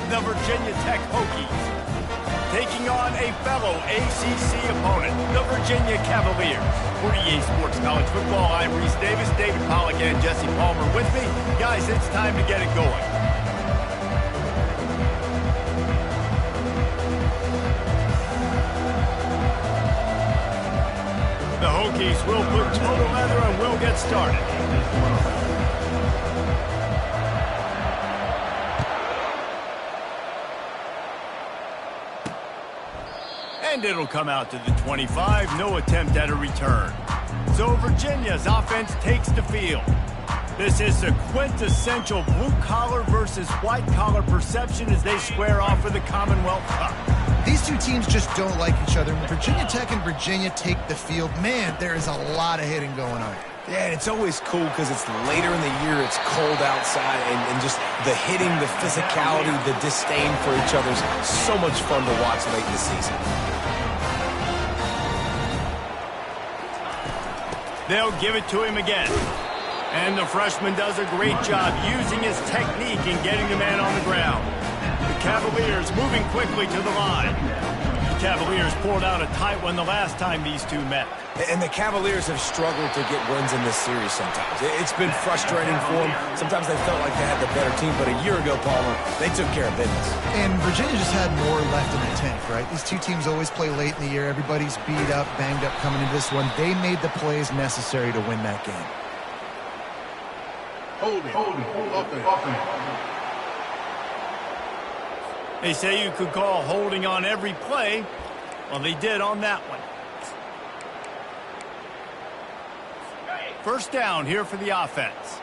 the Virginia Tech Hokies. Taking on a fellow ACC opponent, the Virginia Cavaliers. For EA Sports College Football, I'm Reese Davis, David Pollack, and Jesse Palmer with me. Guys, it's time to get it going. The Hokies will put total leather and we'll get started. And it'll come out to the 25, no attempt at a return. So Virginia's offense takes the field. This is a quintessential blue-collar versus white-collar perception as they square off for the Commonwealth Cup. These two teams just don't like each other. When Virginia Tech and Virginia take the field, man, there is a lot of hitting going on. Yeah, and it's always cool because it's later in the year, it's cold outside, and just the hitting, the physicality, the disdain for each other is so much fun to watch late in the season. They'll give it to him again. And the freshman does a great job using his technique and getting the man on the ground. The Cavaliers moving quickly to the line. The Cavaliers pulled out a tight one the last time these two met. And the Cavaliers have struggled to get wins in this series sometimes. It's been frustrating for them. Sometimes they felt like they had the better team, but a year ago, Palmer, they took care of business. And Virginia just had more left in the tank, right? These two teams always play late in the year. Everybody's beat up, banged up coming into this one. They made the plays necessary to win that game. They say you could call holding on every play. Well, they did on that one. First down here for the offense.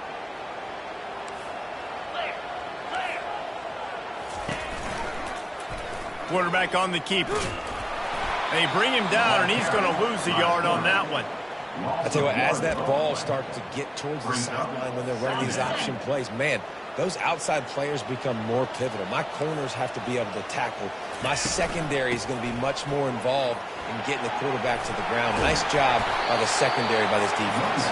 Quarterback on the keeper. They bring him down, and he's going to lose a yard on that one. I tell you what, as that ball starts to get towards the sideline when they're running these option plays, man, those outside players become more pivotal. My corners have to be able to tackle. My secondary is going to be much more involved in getting the quarterback to the ground. Nice job by the secondary by this defense.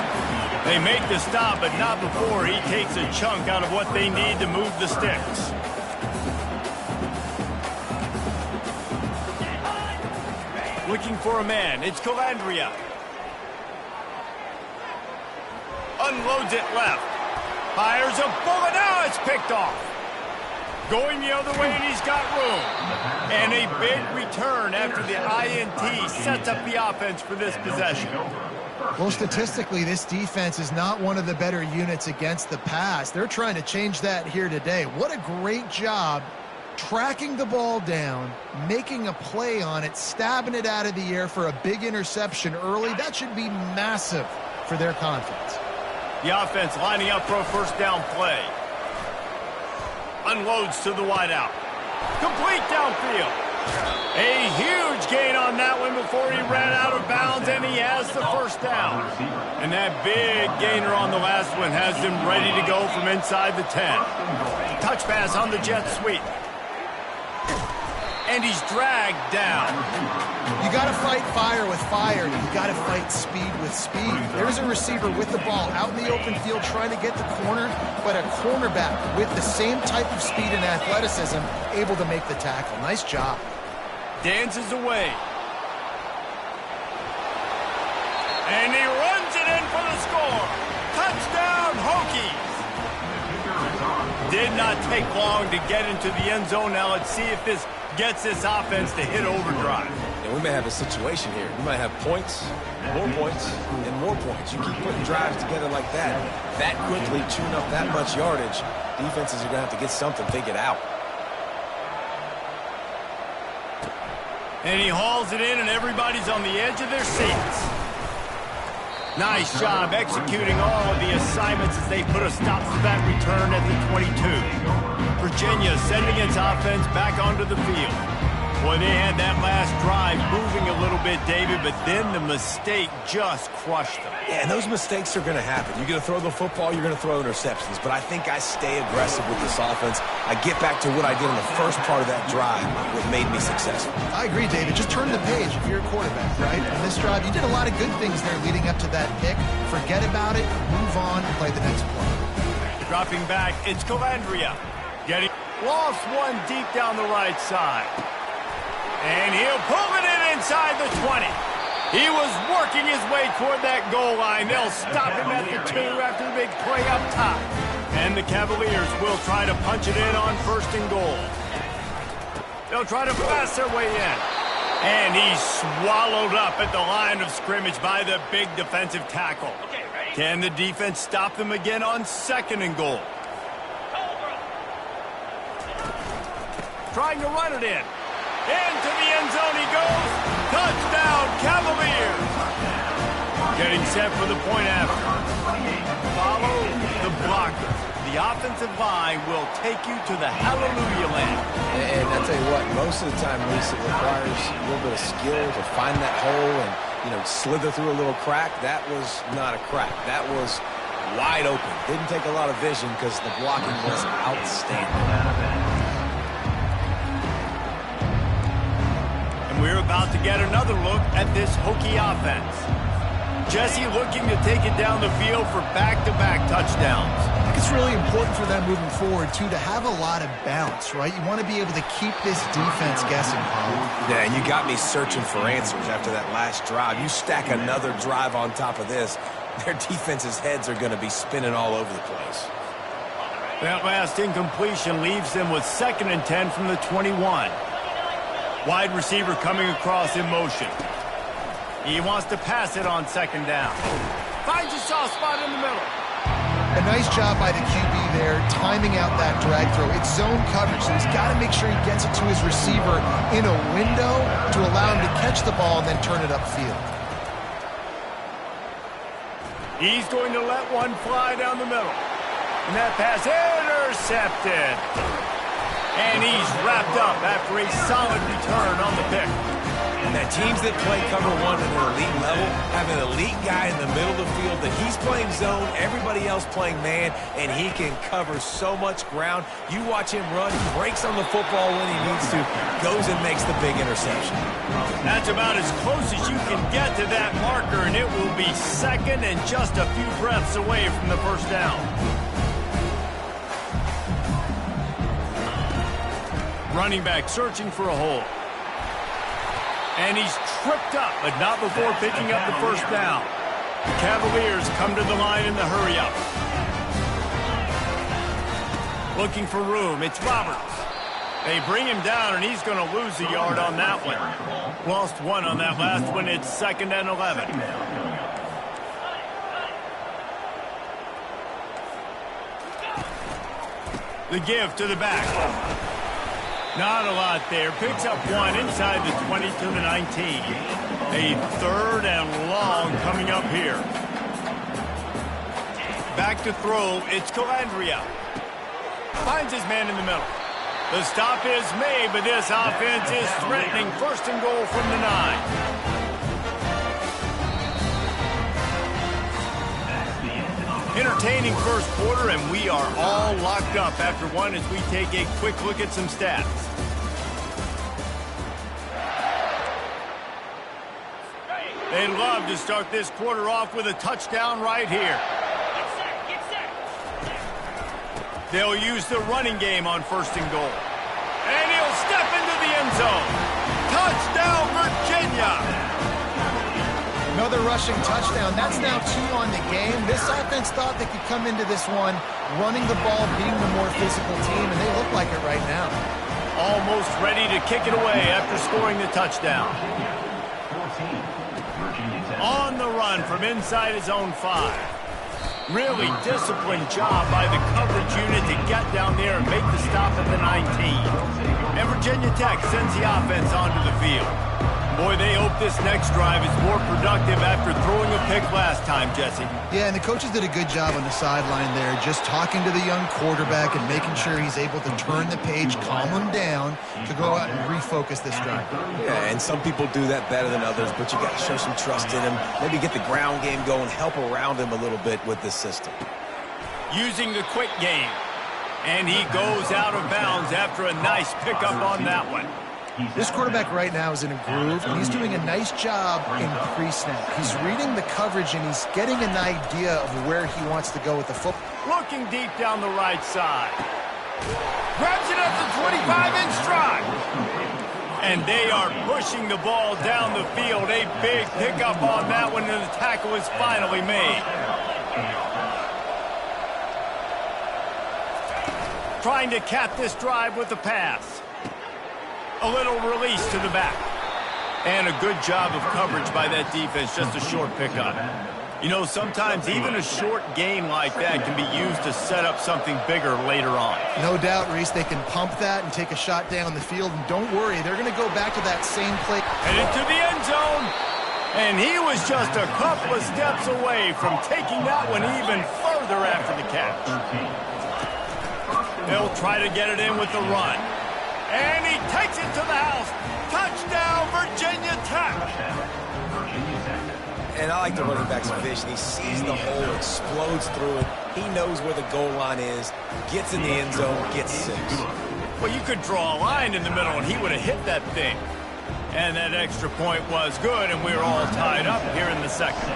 They make the stop, but not before he takes a chunk out of what they need to move the sticks. Looking for a man. It's Calandria. Unloads it left. Fires a bullet. Now it's picked off. Going the other way, and he's got room. And a big return after the INT sets up the offense for this possession. Well, statistically, this defense is not one of the better units against the pass. They're trying to change that here today. What a great job tracking the ball down, making a play on it, stabbing it out of the air for a big interception early. That should be massive for their confidence. The offense lining up for a first down play. Unloads to the wideout. Complete downfield. A huge gain on that one before he ran out of bounds, and he has the first down. And that big gainer on the last one has him ready to go from inside the 10. Touch pass on the jet sweep. And he's dragged down. You got to fight fire with fire. You got to fight speed with speed. There's a receiver with the ball out in the open field trying to get the corner, but a cornerback with the same type of speed and athleticism able to make the tackle. Nice job. Dances away. And he runs it in for the score. Touchdown, Hokies. Did not take long to get into the end zone. Now let's see if this gets this offense to hit overdrive. And we may have a situation here. We might have points, and more points. You keep putting drives together like that quickly, chewing up that much yardage, defenses are going to have to get something figured out. And he hauls it in, and everybody's on the edge of their seats. Nice job executing all of the assignments as they put a stop to that return at the 22. Virginia sending its offense back onto the field. Boy, they had that last drive moving a little bit, David, but then the mistake just crushed them. Yeah, and those mistakes are going to happen. You're going to throw the football, you're going to throw interceptions, but I think I stay aggressive with this offense. I get back to what I did in the first part of that drive, what made me successful. I agree, David. Just turn the page if you're a quarterback, right? On this drive, you did a lot of good things there leading up to that pick. Forget about it, move on, and play the next play. Dropping back, it's Calandria. Lost one deep down the right side. And he'll pull it in inside the 20. He was working his way toward that goal line. They'll stop him at the 2 after the big play up top. And the Cavaliers will try to punch it in on 1st and goal. They'll try to pass their way in. And he's swallowed up at the line of scrimmage by the big defensive tackle. Can the defense stop them again on 2nd and goal? Trying to run it in. Into the end zone he goes. Touchdown, Cavaliers. Getting set for the point after. Follow the blocker. The offensive line will take you to the hallelujah land. And I tell you what, most of the time, Lisa, it requires a little bit of skill to find that hole and, slither through a little crack. That was not a crack. That was wide open. Didn't take a lot of vision because the blocking was outstanding. We're about to get another look at this Hokie offense. Jesse looking to take it down the field for back-to-back touchdowns. I think it's really important for them moving forward, too, to have a lot of balance, right? You want to be able to keep this defense guessing, Paul. Yeah, and you got me searching for answers after that last drive. You stack another drive on top of this, their defense's heads are going to be spinning all over the place. That last incompletion leaves them with 2nd and 10 from the 21. Wide receiver coming across in motion. He wants to pass it on 2nd down. Finds a soft spot in the middle. A nice job by the QB there, timing out that drag throw. It's zone coverage, so he's got to make sure he gets it to his receiver in a window to allow him to catch the ball and then turn it upfield. He's going to let one fly down the middle. And that pass intercepted. And he's wrapped up after a solid return on the pick. Now, teams that play cover 1 at an elite level have an elite guy in the middle of the field that he's playing zone, everybody else playing man, and he can cover so much ground. You watch him run, he breaks on the football when he needs to, goes and makes the big interception. That's about as close as you can get to that marker, and it will be 2nd and just a few breaths away from the 1st down. Running back searching for a hole. And he's tripped up, but not before picking up the 1st down. The Cavaliers come to the line in the hurry-up. Looking for room. It's Roberts. They bring him down, and he's going to lose a yard on that one. Lost 1 on that last one. It's 2nd and 11. The give to the back. Not a lot there. Picks up 1 inside the 20 to the 19. A 3rd and long coming up here. Back to throw. It's Calandria. Finds his man in the middle. The stop is made, but this offense is threatening 1st and goal from the 9. Entertaining 1st quarter, and we are all locked up after 1 as we take a quick look at some stats. They'd love to start this quarter off with a touchdown right here. Get set. They'll use the running game on 1st and goal. And he'll step into the end zone. Touchdown, Virginia! Another rushing touchdown. That's now 2 on the game. This offense thought they could come into this one running the ball, being the more physical team, and they look like it right now. Almost ready to kick it away after scoring the touchdown. On the run from inside his own 5. Really disciplined job by the coverage unit to get down there and make the stop at the 19. And Virginia Tech sends the offense onto the field. Boy, they hope this next drive is more productive after throwing a pick last time, Jesse. Yeah, and the coaches did a good job on the sideline there, just talking to the young quarterback and making sure he's able to turn the page, calm him down to go out and refocus this drive. Yeah, and some people do that better than others, but you got to show some trust in him. Maybe get the ground game going, help around him a little bit with this system. Using the quick game. And he goes out of bounds after a nice pickup on that one. This quarterback right now is in a groove, and he's doing a nice job in pre-snap. He's reading the coverage, and he's getting an idea of where he wants to go with the football. Looking deep down the right side. Grabs it at the And they are pushing the ball down the field. A big pickup on that one, and the tackle is finally made. Trying to cap this drive with the pass. A little release to the back. And a good job of coverage by that defense, just a short pickup. You know, sometimes even a short gain like that can be used to set up something bigger later on. No doubt, Reese, they can pump that and take a shot down the field. And don't worry, they're going to go back to that same play. Headed to the end zone. And he was just a couple of steps away from taking that one even further after the catch. They'll try to get it in with the run. And he takes it to the house. Touchdown, Virginia Tech. And I like the running back's vision. He sees the hole, explodes through it. He knows where the goal line is, gets in the end zone, gets 6. Well, you could draw a line in the middle, and he would have hit that thing. And that extra point was good, and we're all tied up here in the second.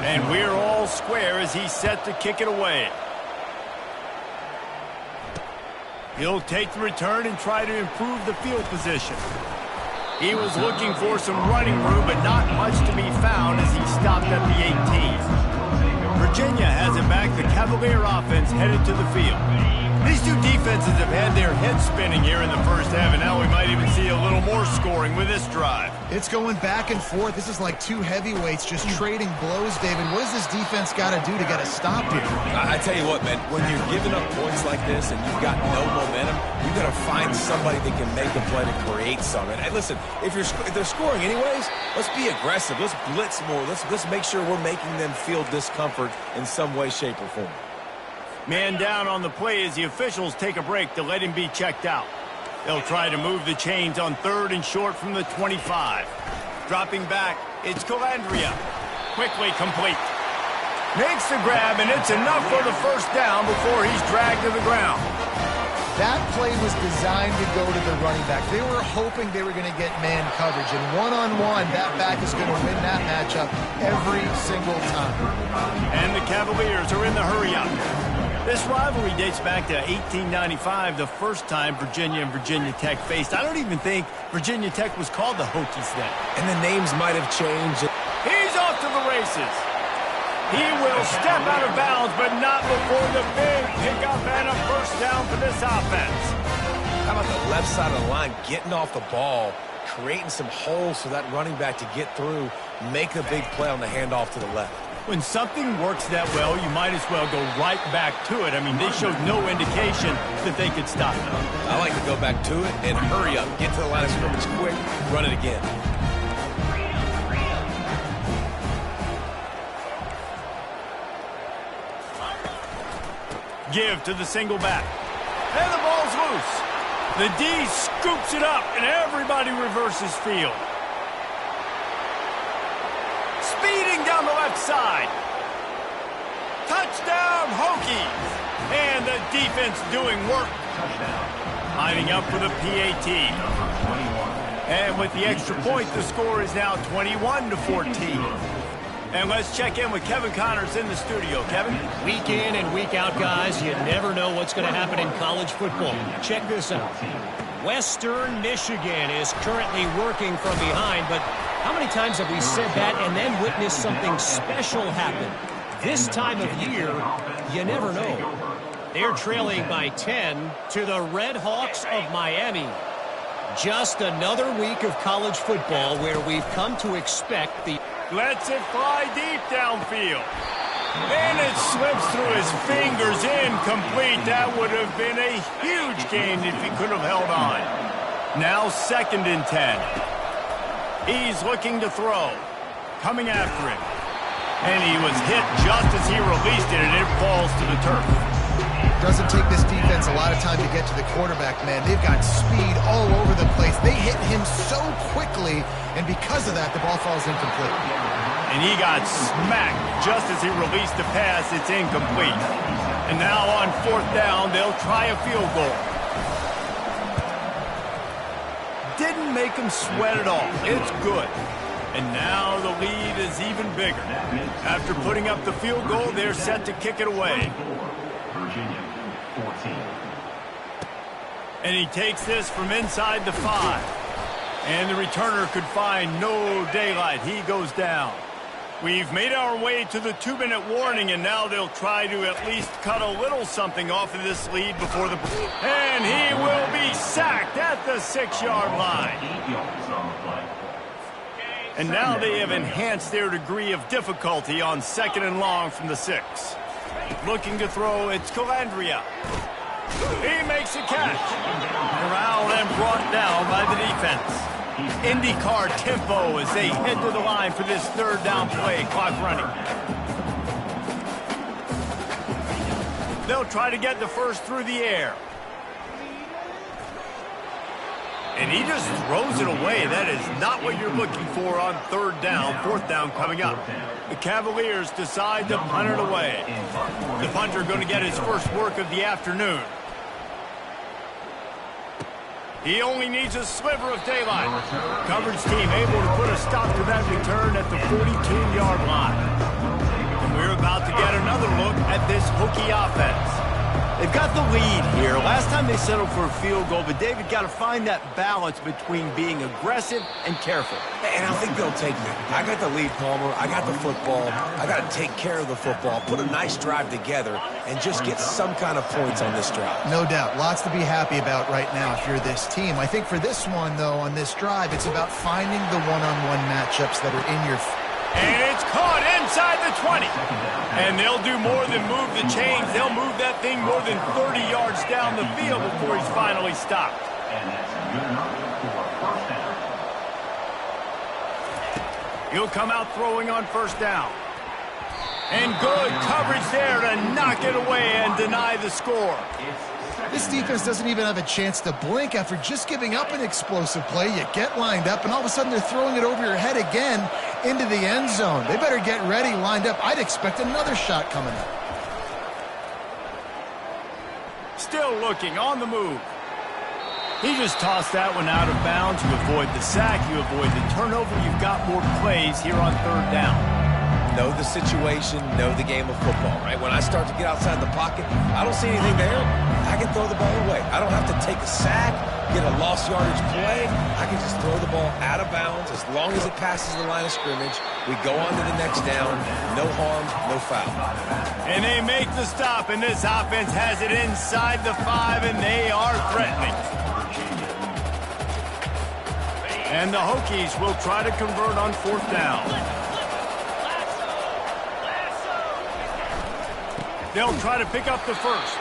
And we're all square as he's set to kick it away. He'll take the return and try to improve the field position. He was looking for some running room, but not much to be found as he stopped at the 18. Virginia has it back. The Cavalier offense headed to the field. These two defenses have had their heads spinning here in the first half, and now we might even see a little more scoring with this drive. It's going back and forth. This is like two heavyweights just trading blows, David. What does this defense got to do to get a stop here? I tell you what, man, when you're giving up points like this and you've got no momentum, you've got to find somebody that can make a play to create something. And listen, if they're scoring anyways, let's be aggressive. Let's blitz more. Let's make sure we're making them feel discomfort in some way, shape, or form. Man down on the play as the officials take a break to let him be checked out. They'll try to move the chains on 3rd and short from the 25. Dropping back, it's Calandria. Quickly complete. Makes the grab, and it's enough for the first down before he's dragged to the ground. That play was designed to go to the running back. They were hoping they were going to get man coverage, and one-on-one, that back is going to win that matchup every single time. And the Cavaliers are in the hurry-up. This rivalry dates back to 1895, the first time Virginia and Virginia Tech faced. I don't even think Virginia Tech was called the Hokies then. And the names might have changed. He's off to the races. He will step out of bounds, but not before the big pickup and a first down for this offense. How about the left side of the line, getting off the ball, creating some holes for that running back to get through, make a big play on the handoff to the left. When something works that well, you might as well go right back to it. I mean, they showed no indication that they could stop it. I like to go back to it and hurry up, get to the line of scrimmage quick, run it again. Give to the single back. And the ball's loose. The D scoops it up, and everybody reverses field. Speeding down the left side. Touchdown, Hokies. And the defense doing work. Lining up for the PAT. And with the extra point, the score is now 21-14. And let's check in with Kevin Connors in the studio. Kevin? Week in and week out, guys, you never know what's going to happen in college football. Check this out. Western Michigan is currently working from behind, but how many times have we said that and then witnessed something special happen? This time of year, you never know. They're trailing by 10 to the Red Hawks of Miami. Just another week of college football where we've come to expect the... Lets it fly deep downfield. And it slips through his fingers, incomplete. That would have been a huge gain if he could have held on. Now 2nd and 10. He's looking to throw. Coming after him. And he was hit just as he released it, and it falls to the turf. Doesn't take this defense a lot of time to get to the quarterback, man. They've got speed all over the place. They hit him so quickly, and because of that, the ball falls incomplete. And he got smacked just as he released the pass. It's incomplete. And now on 4th down, they'll try a field goal. Didn't make him sweat at all. It's good. And now the lead is even bigger. After putting up the field goal, they're set to kick it away. And he takes this from inside the 5. And the returner could find no daylight. He goes down. We've made our way to the 2-minute warning, and now they'll try to at least cut a little something off of this lead before the... And he will be sacked at the 6-yard line. And now they have enhanced their degree of difficulty on 2nd and long from the 6. Looking to throw, it's Calandria. He makes a catch. Corralled and brought down by the defense. IndyCar tempo as they head to the line for this 3rd down play. Clock running. They'll try to get the first through the air. And he just throws it away. That is not what you're looking for on 3rd down. 4th down coming up. The Cavaliers decide to punt it away. The punter going to get his first work of the afternoon. He only needs a sliver of daylight. Coverage team able to put a stop to that return at the 42-yard line. And we're about to get another look at this Hokie offense. They've got the lead here. Last time they settled for a field goal, but David got to find that balance between being aggressive and careful. And I think they'll take that. I got the lead, Palmer. I got the football. I got to take care of the football, put a nice drive together, and just get some kind of points on this drive. No doubt. Lots to be happy about right now if you're this team. I think for this one, though, on this drive, it's about finding the one-on-one matchups that are in your... And it's caught inside the 20. And they'll do more than move the chains. They'll move that thing more than 30 yards down the field before he's finally stopped. He'll come out throwing on 1st down. And good coverage there to knock it away and deny the score. This defense doesn't even have a chance to blink after just giving up an explosive play. You get lined up, and all of a sudden they're throwing it over your head again into the end zone. They better get ready, lined up. I'd expect another shot coming up. Still looking, on the move. He just tossed that one out of bounds. You avoid the sack, you avoid the turnover. You've got more plays here on 3rd down. Know the situation, know the game of football, right? When I start to get outside the pocket, I don't see anything there, I can throw the ball away. I don't have to take a sack, get a lost yardage play. I can just throw the ball out of bounds. As long as it passes the line of scrimmage, we go on to the next down. No harm, no foul. And they make the stop, and this offense has it inside the 5, and they are threatening. And the Hokies will try to convert on 4th down. They'll try to pick up the first.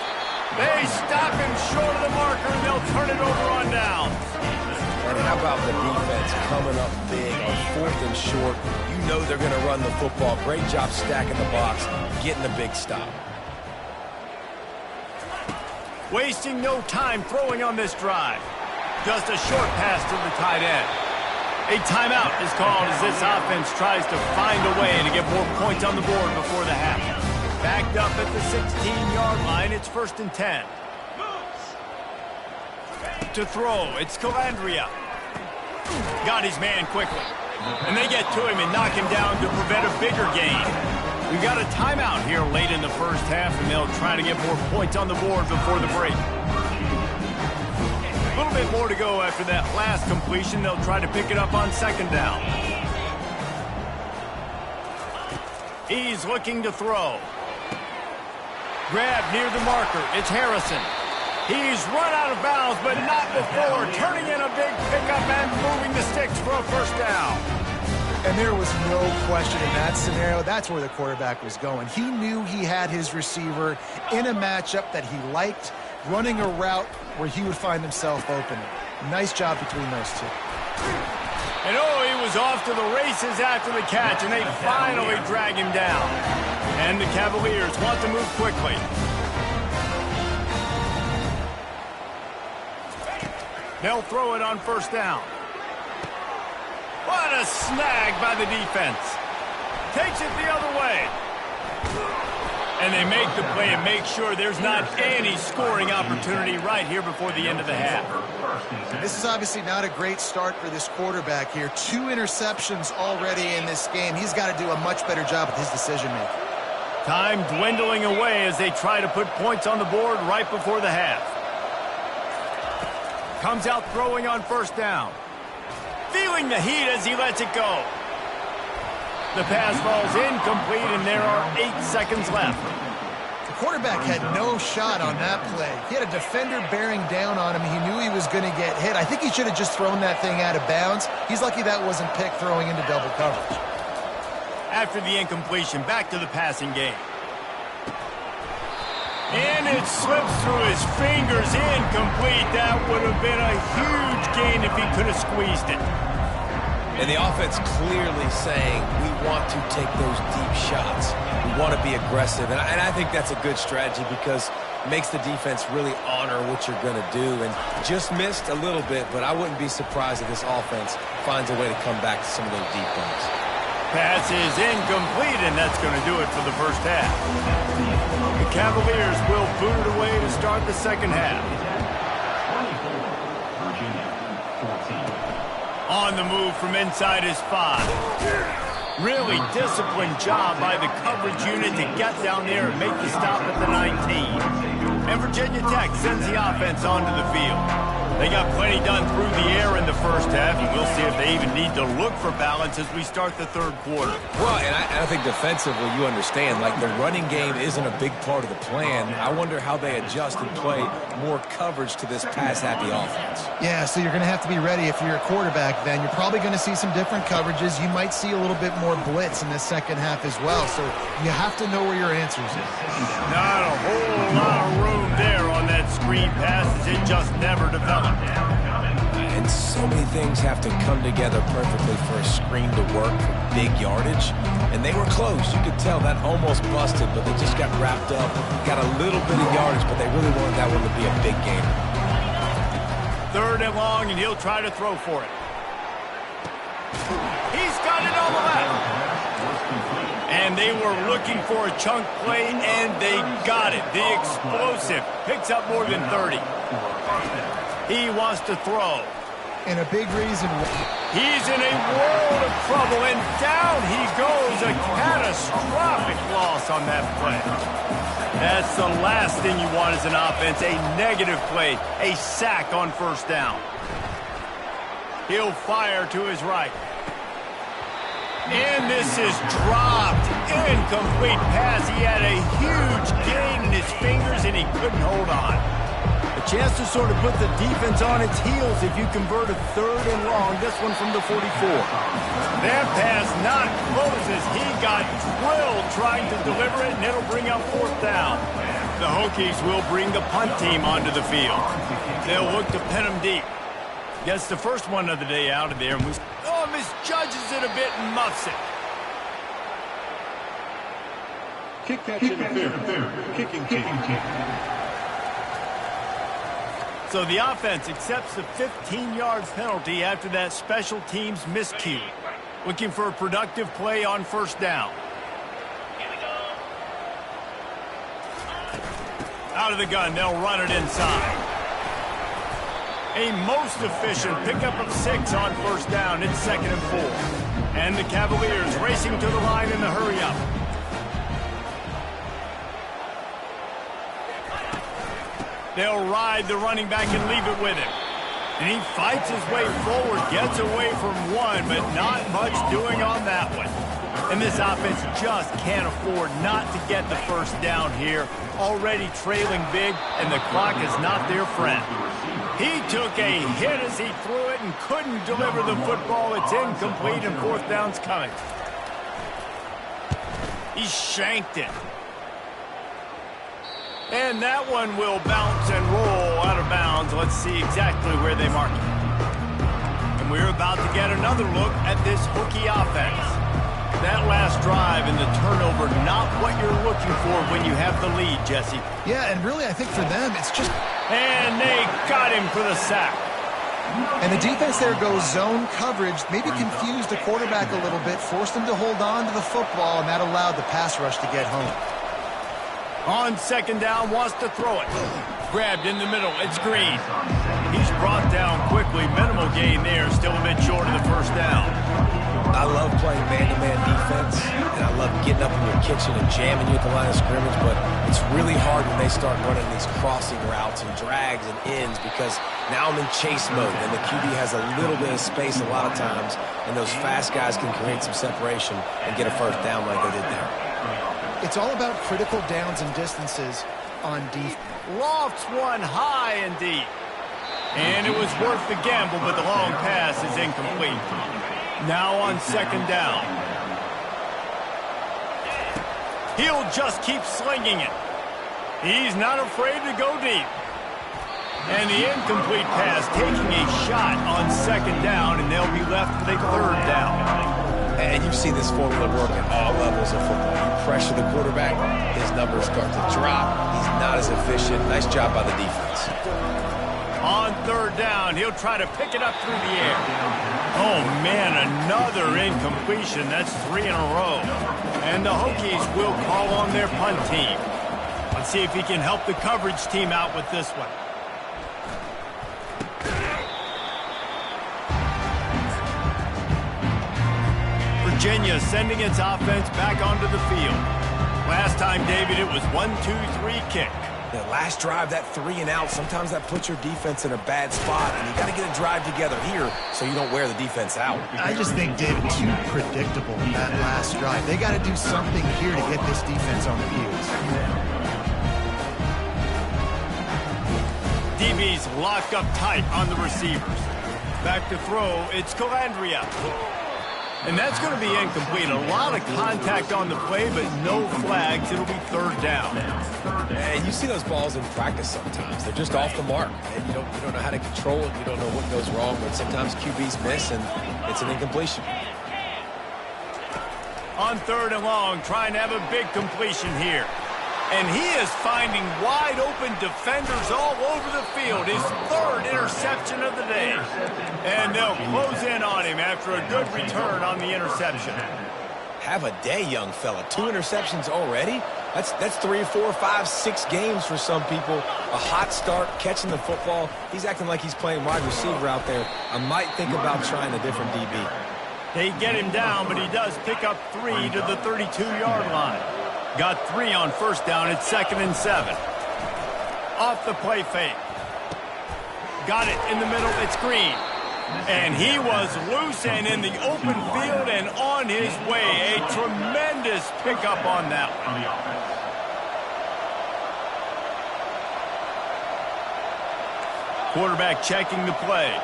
They stop him short of the marker, and they'll turn it over on down. And how about the defense coming up big on 4th and short? You know they're going to run the football. Great job stacking the box, getting a big stop. Wasting no time throwing on this drive. Just a short pass to the tight end. A timeout is called as this offense tries to find a way to get more points on the board before the half. Backed up at the 16-yard line, it's 1st and 10. To throw, it's Calandria. Got his man quickly. And they get to him and knock him down to prevent a bigger gain. We've got a timeout here late in the 1st half, and they'll try to get more points on the board before the break. A little bit more to go after that last completion. They'll try to pick it up on 2nd down. He's looking to throw. Grab near the marker. It's Harrison. He's run out of bounds, but not before turning in a big pickup and moving the sticks for a 1st down. And there was no question in that scenario. That's where the quarterback was going. He knew he had his receiver in a matchup that he liked, running a route where he would find himself open. Nice job between those two. And he was off to the races after the catch, and they finally drag him down. And the Cavaliers want to move quickly. They'll throw it on 1st down. What a snag by the defense. Takes it the other way. And they make the play and make sure there's not any scoring opportunity right here before the end of the half. This is obviously not a great start for this quarterback here. 2 interceptions already in this game. He's got to do a much better job with his decision-making. Time dwindling away as they try to put points on the board right before the half. Comes out throwing on 1st down. Feeling the heat as he lets it go. The pass falls incomplete, and there are 8 seconds left. The quarterback had no shot on that play. He had a defender bearing down on him. He knew he was going to get hit. I think he should have just thrown that thing out of bounds. He's lucky that wasn't picked throwing into double coverage. After the incompletion, back to the passing game. And it slips through his fingers, incomplete. That would have been a huge gain if he could have squeezed it. And the offense clearly saying, we want to take those deep shots. We want to be aggressive. And I think that's a good strategy because it makes the defense really honor what you're going to do. And just missed a little bit, but I wouldn't be surprised if this offense finds a way to come back to some of those deep balls. Pass is incomplete, and that's going to do it for the first half. The Cavaliers will boot it away to start the second half. On the move from inside his 5. Really disciplined job by the coverage unit to get down there and make the stop at the 19. And Virginia Tech sends the offense onto the field. They got plenty done through the air in the first half, and we'll see if they even need to look for balance as we start the third quarter. Well, and I think defensively, you understand, like the running game isn't a big part of the plan. I wonder how they adjust and play more coverage to this pass-happy offense. Yeah, so you're going to have to be ready if you're a quarterback then. You're probably going to see some different coverages. You might see a little bit more blitz in the second half as well, so you have to know where your answers are. Not a whole lot of room there on that screen pass as it just never developed. And so many things have to come together perfectly for a screen to work for big yardage. And they were close. You could tell that almost busted, but they just got wrapped up. Got a little bit of yardage, but they really wanted that one to be a big game. 3rd and long, and he'll try to throw for it. He's got it on the left. And they were looking for a chunk play, and they got it. The explosive picks up more than 30. He wants to throw. And a big reason. He's in a world of trouble, and down he goes. A catastrophic loss on that play. That's the last thing you want as an offense, a negative play, a sack on first down. He'll fire to his right. And this is dropped. Incomplete pass. He had a huge gain in his fingers, and he couldn't hold on. A chance to sort of put the defense on its heels if you convert a 3rd and long. This one from the 44. That pass not close as he got drilled trying to deliver it, and it'll bring up 4th down. The Hokies will bring the punt team onto the field. They'll look to pin him deep. Gets the first one of the day out of there. And misjudges it a bit and muffs it. Kick catch interference. Kicking team. So the offense accepts the 15 yards penalty after that special teams miscue. Looking for a productive play on first down. Out of the gun, they'll run it inside. A most efficient pickup of 6 on first down. It's 2nd and 4. And the Cavaliers racing to the line in the hurry-up. They'll ride the running back and leave it with him. And he fights his way forward, gets away from one, but not much doing on that one. And this offense just can't afford not to get the first down here. Already trailing big, and the clock is not their friend. He took a hit as he threw it and couldn't deliver the football. It's incomplete, and 4th down's coming. He shanked it. And that one will bounce and roll out of bounds. Let's see exactly where they mark it. And we're about to get another look at this Hokie offense. That last drive and the turnover, not what you're looking for when you have the lead, Jesse. Yeah, and really I think for them it's just... And they got him for the sack. And the defense there goes zone coverage, maybe confused the quarterback a little bit, forced him to hold on to the football, and that allowed the pass rush to get home. On 2nd down, wants to throw it. Grabbed in the middle, it's Green. He's brought down quickly, minimal gain there, still a bit short of the first down. I love playing man-to-man defense, and I love getting up in your kitchen and jamming you at the line of scrimmage, but it's really hard when they start running these crossing routes and drags and ends because now I'm in chase mode, and the QB has a little bit of space a lot of times, and those fast guys can create some separation and get a first down like they did there. It's all about critical downs and distances on defense. Lofts one high and deep. And it was worth the gamble, but the long pass is incomplete. Now on second down. He'll just keep slinging it. He's not afraid to go deep. And the incomplete pass taking a shot on second down, and they'll be left with a third down. And you've seen this formula work at all levels of football. You pressure the quarterback, his numbers start to drop. He's not as efficient. Nice job by the defense. On third down, he'll try to pick it up through the air. Oh, man, another incompletion. That's 3 in a row. And the Hokies will call on their punt team. Let's see if he can help the coverage team out with this one. Virginia sending its offense back onto the field. Last time, David, it was 1-2-3 kick. The last drive, that 3 and out, sometimes that puts your defense in a bad spot, and you got to get a drive together here so you don't wear the defense out. I just think, David, too predictable that last drive. They got to do something here to get this defense on their heels. DB's locked up tight on the receivers. Back to throw, it's Calandria. And that's going to be incomplete. A lot of contact on the play, but no flags. It'll be third down. And you see those balls in practice sometimes. They're just off the mark. And you don't know how to control it. You don't know what goes wrong. But sometimes QBs miss, and it's an incompletion. On third and long, trying to have a big completion here. And he is finding wide-open defenders all over the field. His third interception of the day. And they'll close in on him after a good return on the interception. Have a day, young fella. 2 interceptions already? That's 3, 4, 5, 6 games for some people. A hot start, catching the football. He's acting like he's playing wide receiver out there. I might think about trying a different DB. They get him down, but he does pick up 3 to the 32-yard line. Got 3 on first down. It's 2nd and 7. Off the play fake. Got it in the middle. It's Green. And he was loose and in the open field and on his way. A tremendous pickup on that one. Quarterback checking the play.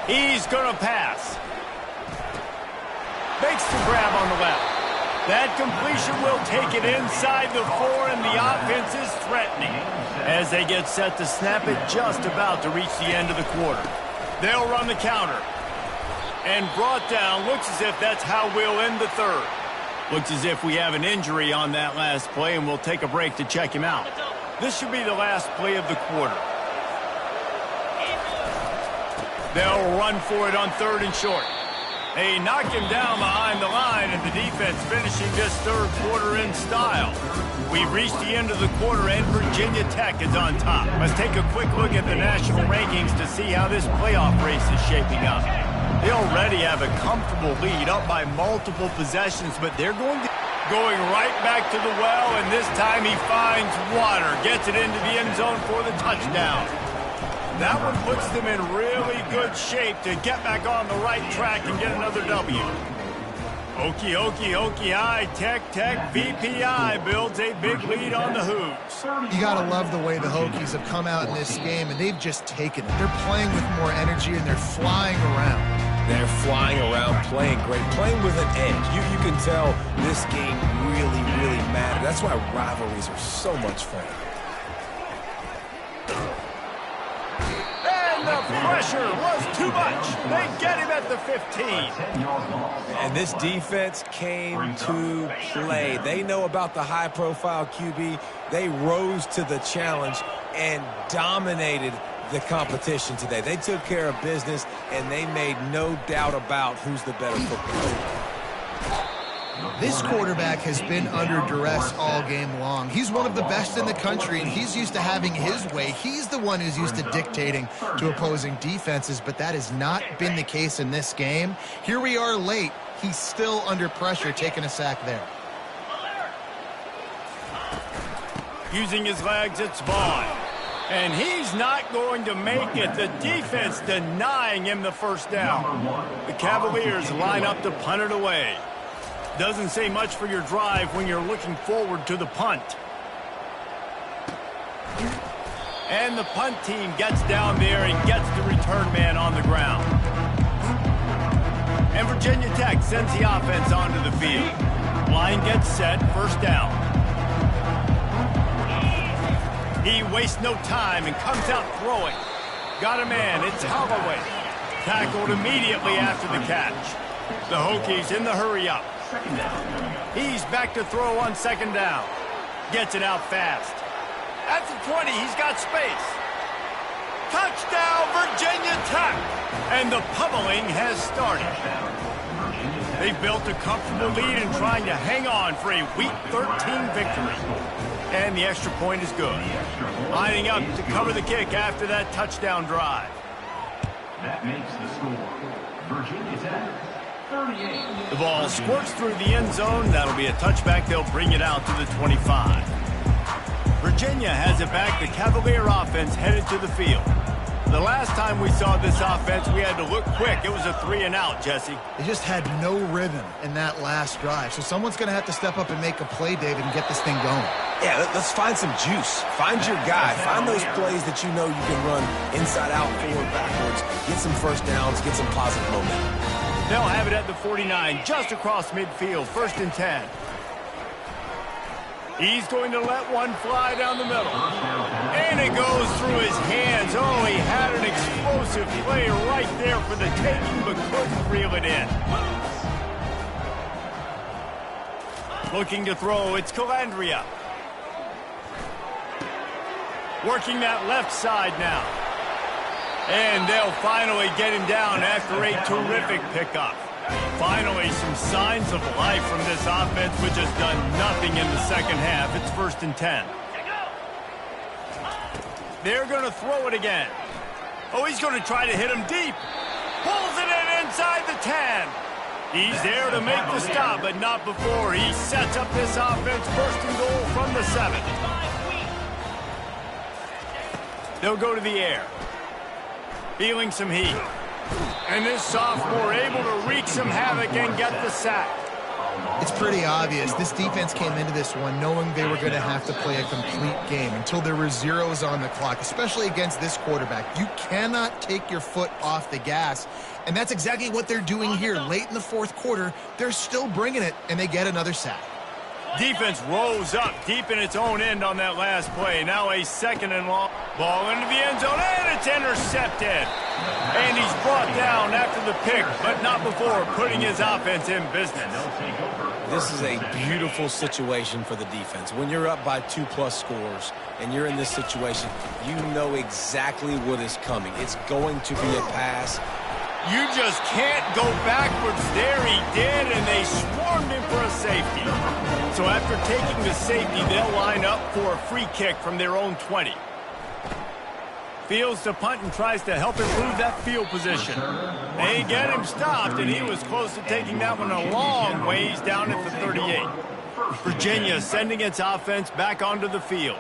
He's going to pass. Makes the grab on the left. That completion will take it inside the 4, and the offense is threatening as they get set to snap it just about to reach the end of the quarter. They'll run the counter. And brought down. Looks as if that's how we'll end the third. Looks as if we have an injury on that last play, and we'll take a break to check him out. This should be the last play of the quarter. They'll run for it on third and short. They knock him down behind the line, and the defense finishing this third quarter in style. We've reached the end of the quarter, and Virginia Tech is on top. Let's take a quick look at the national rankings to see how this playoff race is shaping up. They already have a comfortable lead, up by multiple possessions, but they're going right back to the well, and this time he finds water, gets it into the end zone for the touchdown. That one puts them in really good shape to get back on the right track and get another W. Hokie, Hokie, Hokie High, Tech, VPI builds a big lead on the Hoops. You got to love the way the Hokies have come out in this game, and they've just taken it. They're playing with more energy, and they're flying around. They're flying around, playing great, playing with an edge. You can tell this game really, really matters. That's why rivalries are so much fun. The pressure was too much. They get him at the 15. And this defense came to play. They know about the high-profile QB. They rose to the challenge and dominated the competition today. They took care of business, and they made no doubt about who's the better football team. This quarterback has been under duress all game long. He's one of the best in the country, and he's used to having his way. He's the one who's used to dictating to opposing defenses, but that has not been the case in this game. Here we are late. He's still under pressure, taking a sack there. Using his legs, it's Vaughn. And he's not going to make it. The defense denying him the first down. The Cavaliers line up to punt it away. Doesn't say much for your drive when you're looking forward to the punt. And the punt team gets down there and gets the return man on the ground. And Virginia Tech sends the offense onto the field. Line gets set, first down. He wastes no time and comes out throwing. Got a man, it's Holloway. Tackled immediately after the catch. The Hokies in the hurry-up. He's back to throw on second down. Gets it out fast. At the 20, he's got space. Touchdown, Virginia Tech! And the pummeling has started. They've built a comfortable lead and trying to hang on for a Week 13 victory. And the extra point is good. Lining up to cover the kick after that touchdown drive. That makes the score. Virginia Tech, 38. The ball squirts through the end zone. That'll be a touchback. They'll bring it out to the 25. Virginia has it back. The Cavalier offense headed to the field. The last time we saw this offense, we had to look quick. It was a 3-and-out, Jesse. They just had no rhythm in that last drive. So someone's going to have to step up and make a play, David, and get this thing going. Yeah, let's find some juice. Find your guy. Find those plays that you know you can run inside out, forward, backwards. Get some first downs. Get some positive momentum. They'll have it at the 49, just across midfield, 1st and 10. He's going to let one fly down the middle. And it goes through his hands. Oh, he had an explosive play right there for the taking, but couldn't reel it in. Looking to throw, it's Calandria. Working that left side now. And they'll finally get him down after a terrific pickup. Finally, some signs of life from this offense, which has done nothing in the second half. It's 1st and 10. They're going to throw it again. Oh, he's going to try to hit him deep. Pulls it in inside the 10. He's there to make the stop, but not before. He sets up this offense, 1st and goal from the 7. They'll go to the air. Feeling some heat. And this sophomore able to wreak some havoc and get the sack. It's pretty obvious. This defense came into this one knowing they were going to have to play a complete game until there were zeros on the clock, especially against this quarterback. You cannot take your foot off the gas, and that's exactly what they're doing here. Late in the 4th quarter, they're still bringing it, and they get another sack. Defense rose up deep in its own end on that last play. Now a 2nd and long. Ball into the end zone, and it's intercepted. And he's brought down after the pick, but not before putting his offense in business. This is a beautiful situation for the defense. When you're up by 2+ scores and you're in this situation, you know exactly what is coming. It's going to be a pass. You just can't go backwards. There he did, and they swarmed him for a safety. So after taking the safety, they'll line up for a free kick from their own 20. Fields to punt and tries to help improve that field position. They get him stopped, and he was close to taking that one a long ways down at the 38. Virginia sending its offense back onto the field.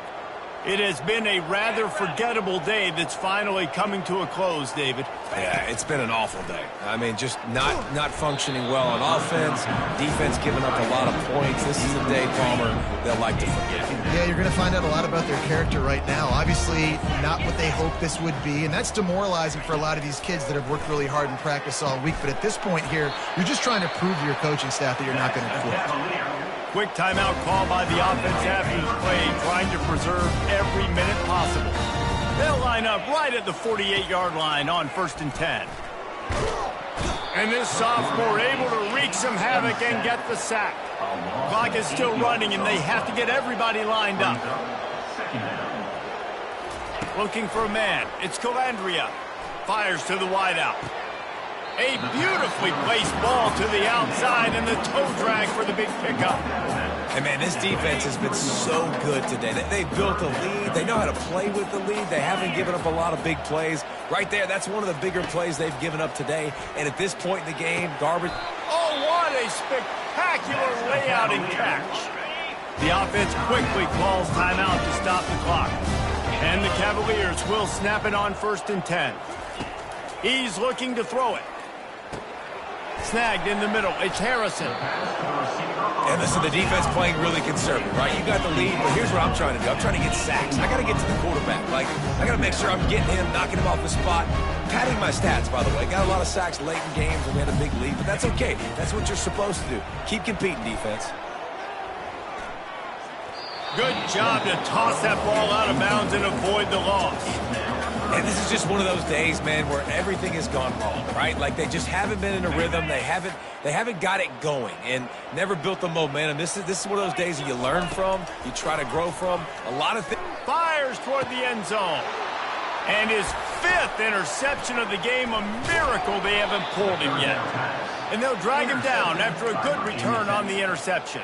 It has been a rather forgettable day that's finally coming to a close, David. Yeah, it's been an awful day. I mean, just not functioning well on offense, defense giving up a lot of points. This is a day, Palmer, they'll like to forget. Yeah, you're going to find out a lot about their character right now. Obviously, not what they hoped this would be, and that's demoralizing for a lot of these kids that have worked really hard in practice all week. But at this point here, you're just trying to prove to your coaching staff that you're not going to quit. Quick timeout call by the offense after the play, trying to preserve every minute possible. They'll line up right at the 48-yard line on 1st and 10. And this sophomore able to wreak some havoc and get the sack. Clock is still running, and they have to get everybody lined up. Looking for a man. It's Calandria. Fires to the wideout. A beautifully placed ball to the outside and the toe drag for the big pickup. And, man, this defense has been so good today. They've built a lead. They know how to play with the lead. They haven't given up a lot of big plays. Right there, that's one of the bigger plays they've given up today. And at this point in the game, garbage. Oh, what a spectacular layout and catch. The offense quickly calls timeout to stop the clock. And the Cavaliers will snap it on 1st and 10. He's looking to throw it. Snagged in the middle. It's Harrison. And listen, the defense playing really conservative, right? You got the lead, but here's what I'm trying to do. I'm trying to get sacks. I got to get to the quarterback. Like, I got to make sure I'm getting him, knocking him off the spot. Padding my stats, by the way. Got a lot of sacks late in games when we had a big lead, but that's okay. That's what you're supposed to do. Keep competing, defense. Good job to toss that ball out of bounds and avoid the loss. And this is just one of those days, man, where everything has gone wrong, right? Like they just haven't been in a rhythm. They haven't got it going and never built the momentum. This is one of those days that you learn from, you try to grow from. A lot of things. Fires toward the end zone. And his 5th interception of the game, a miracle they haven't pulled him yet. And they'll drag him down after a good return on the interception.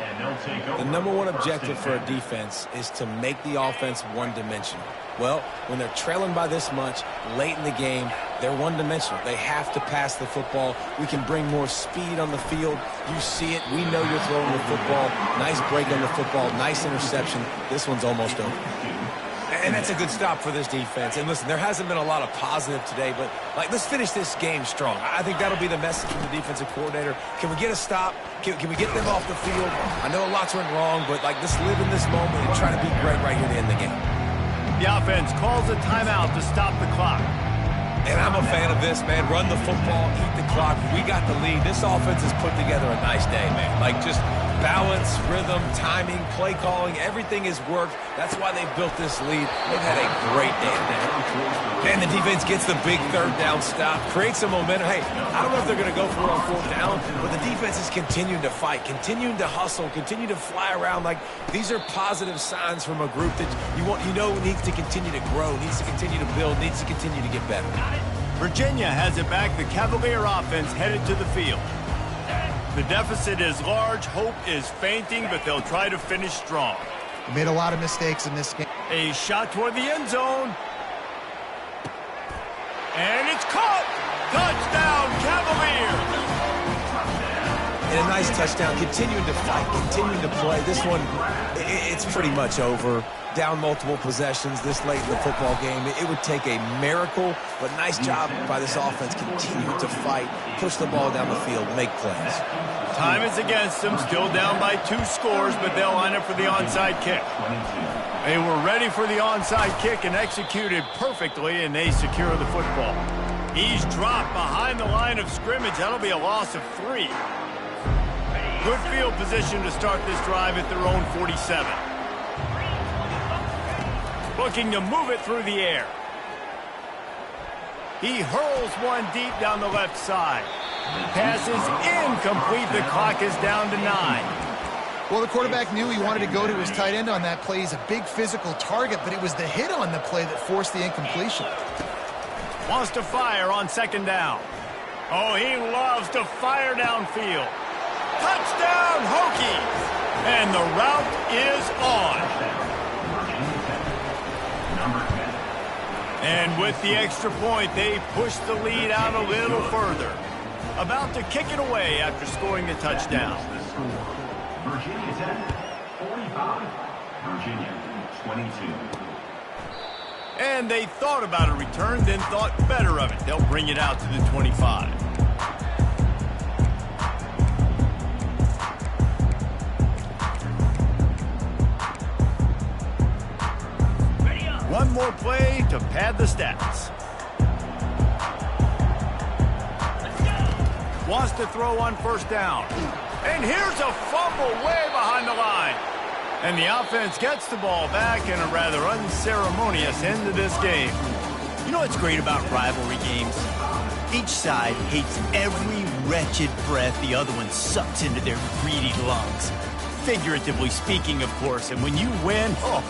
The number one objective for a defense is to make the offense one-dimensional. Well, when they're trailing by this much late in the game, they're one-dimensional. They have to pass the football. We can bring more speed on the field. You see it. We know you're throwing the football. Nice break on the football. Nice interception. This one's almost over. And that's a good stop for this defense. And listen, there hasn't been a lot of positive today, but like, let's finish this game strong. I think that'll be the message from the defensive coordinator. Can we get a stop? Can we get them off the field? I know a lot's went wrong, but like, let's live in this moment and try to be great right here to end the game. The offense calls a timeout to stop the clock. And I'm a fan of this, man. Run the football, eat the clock. We got the lead. This offense has put together a nice day, man. Like, just balance, rhythm, timing, play calling, everything has worked. That's why they built this lead. They've had a great day today. And the defense gets the big 3rd down stop, creates some momentum. Hey, I don't know if they're going to go for it on 4th down, but the defense is continuing to fight, continuing to hustle, continue to fly around. Like, these are positive signs from a group that you know needs to continue to grow, needs to continue to build, needs to continue to get better. Virginia has it back. The Cavalier offense headed to the field. The deficit is large. Hope is fainting, but they'll try to finish strong. They made a lot of mistakes in this game. A shot toward the end zone. And it's caught. Touchdown, Cavaliers. And a nice touchdown. Continuing to fight, continuing to play. This one, it's pretty much over. Down multiple possessions this late in the football game. It would take a miracle, but nice job by this offense. Continue to fight, push the ball down the field, make plays. Time is against them, still down by 2 scores, but they'll line up for the onside kick. They were ready for the onside kick and executed perfectly, and they secure the football. He's dropped behind the line of scrimmage. That'll be a loss of 3. Good field position to start this drive at their own 47. Looking to move it through the air. He hurls one deep down the left side. Pass is incomplete. The clock is down to 9. Well, the quarterback knew he wanted to go to his tight end on that play. He's a big physical target, but it was the hit on the play that forced the incompletion. Wants to fire on 2nd down. Oh, he loves to fire downfield. Touchdown, Hokies! And the route is on. And with the extra point, they push the lead out a little further. About to kick it away after scoring the touchdown. Virginia Tech, 45. Virginia, 22. And they thought about a return, then thought better of it. They'll bring it out to the 25. One more play to pad the stats. Wants to throw on 1st down. And here's a fumble way behind the line. And the offense gets the ball back in a rather unceremonious end to this game. You know what's great about rivalry games? Each side hates every wretched breath the other one sucks into their greedy lungs. Figuratively speaking, of course. And when you win, oh,